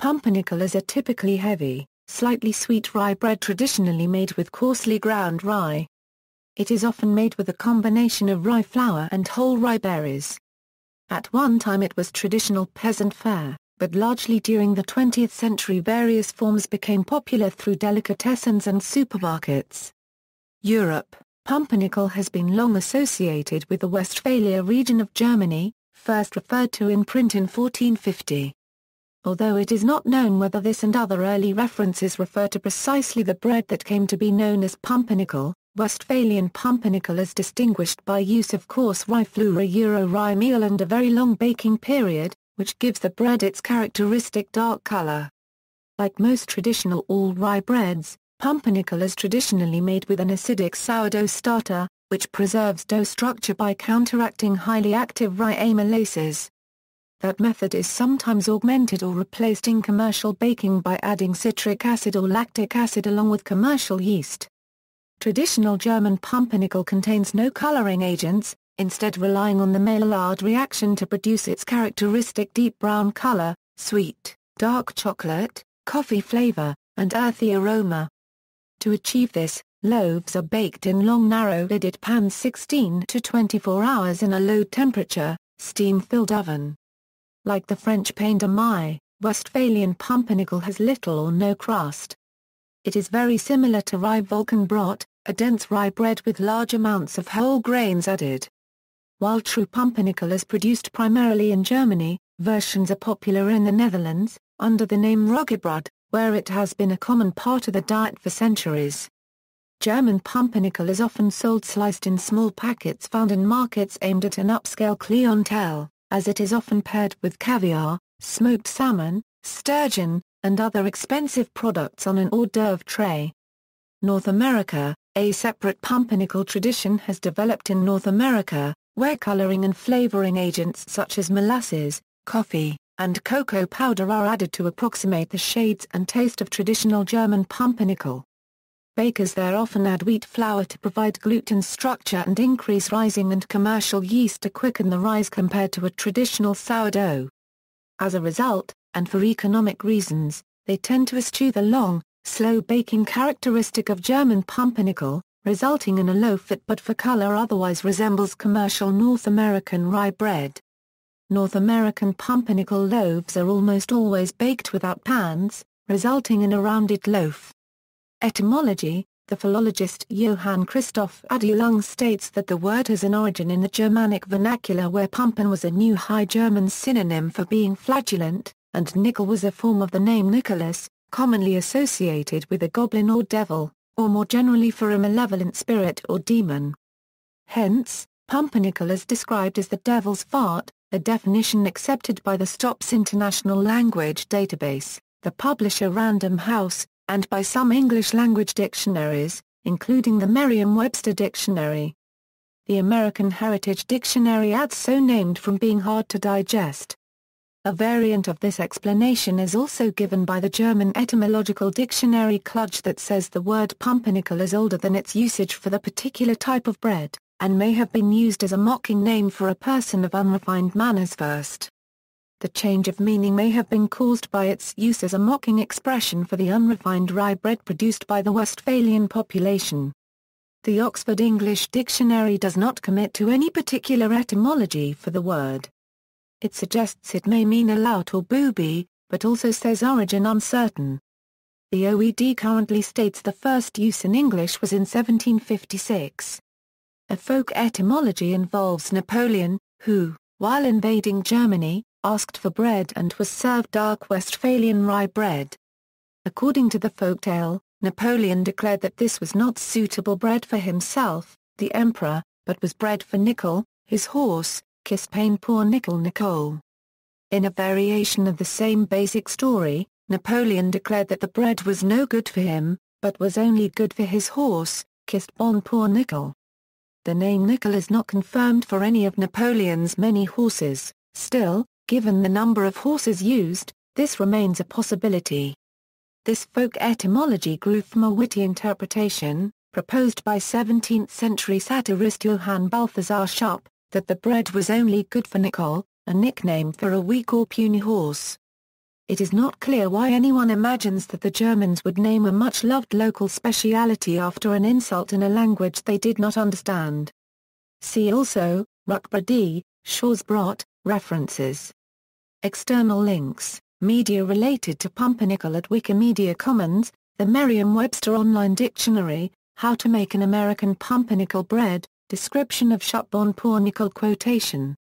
Pumpernickel is a typically heavy, slightly sweet rye bread traditionally made with coarsely ground rye. It is often made with a combination of rye flour and whole rye berries. At one time it was traditional peasant fare, but largely during the 20th century various forms became popular through delicatessens and supermarkets. Europe. Pumpernickel has been long associated with the Westphalia region of Germany, first referred to in print in 1450. Although it is not known whether this and other early references refer to precisely the bread that came to be known as pumpernickel, Westphalian pumpernickel is distinguished by use of coarse rye flour rye meal and a very long baking period, which gives the bread its characteristic dark color. Like most traditional all-rye breads, pumpernickel is traditionally made with an acidic sourdough starter, which preserves dough structure by counteracting highly active rye amylases. That method is sometimes augmented or replaced in commercial baking by adding citric acid or lactic acid along with commercial yeast. Traditional German pumpernickel contains no coloring agents, instead relying on the Maillard reaction to produce its characteristic deep brown color, sweet, dark chocolate, coffee flavor, and earthy aroma. To achieve this, loaves are baked in long narrow-lidded pans 16 to 24 hours in a low-temperature, steam-filled oven. Like the French pain de mie, Westphalian pumpernickel has little or no crust. It is very similar to rye Volkenbrot, a dense rye bread with large amounts of whole grains added. While true pumpernickel is produced primarily in Germany, versions are popular in the Netherlands, under the name roggebrod, where it has been a common part of the diet for centuries. German pumpernickel is often sold sliced in small packets found in markets aimed at an upscale clientele, as it is often paired with caviar, smoked salmon, sturgeon, and other expensive products on an hors d'oeuvre tray. North America. A separate pumpernickel tradition has developed in North America, where coloring and flavoring agents such as molasses, coffee, and cocoa powder are added to approximate the shades and taste of traditional German pumpernickel. Bakers there often add wheat flour to provide gluten structure and increase rising and commercial yeast to quicken the rise compared to a traditional sourdough. As a result, and for economic reasons, they tend to eschew the long, slow baking characteristic of German pumpernickel, resulting in a loaf that but for color otherwise resembles commercial North American rye bread. North American pumpernickel loaves are almost always baked without pans, resulting in a rounded loaf. Etymology. The philologist Johann Christoph Adjung states that the word has an origin in the Germanic vernacular where pumpen was a New High German synonym for being flagellant, and nickel was a form of the name Nicholas, commonly associated with a goblin or devil, or more generally for a malevolent spirit or demon. Hence, pumpernickel is described as the devil's fart, a definition accepted by the STOPS International Language Database, the publisher Random House, and by some English-language dictionaries, including the Merriam-Webster Dictionary. The American Heritage Dictionary adds so named from being hard to digest. A variant of this explanation is also given by the German Etymological Dictionary Kludge that says the word pumpernickel is older than its usage for the particular type of bread, and may have been used as a mocking name for a person of unrefined manners first. The change of meaning may have been caused by its use as a mocking expression for the unrefined rye bread produced by the Westphalian population. The Oxford English Dictionary does not commit to any particular etymology for the word. It suggests it may mean a lout or booby, but also says origin uncertain. The OED currently states the first use in English was in 1756. A folk etymology involves Napoleon, who, while invading Germany, asked for bread and was served dark Westphalian rye bread. According to the folktale, Napoleon declared that this was not suitable bread for himself, the emperor, but was bread for Nickel, his horse, ๊pʌmpərnɪkəl. In a variation of the same basic story, Napoleon declared that the bread was no good for him, but was only good for his horse, ๊pʌmpərnɪkəl. The name nickel is not confirmed for any of Napoleon's many horses, still, given the number of horses used, this remains a possibility. This folk etymology grew from a witty interpretation, proposed by 17th-century satirist Johann Balthasar Schupp, that the bread was only good for Nickel, a nickname for a weak or puny horse. It is not clear why anyone imagines that the Germans would name a much-loved local speciality after an insult in a language they did not understand. See also, Rückbrot, Schwarzbrot, references. External links, media related to Pumpernickel at Wikimedia Commons, the Merriam-Webster Online Dictionary, How to Make an American Pumpernickel Bread, description of SSpʌmpərnɪkəl quotation.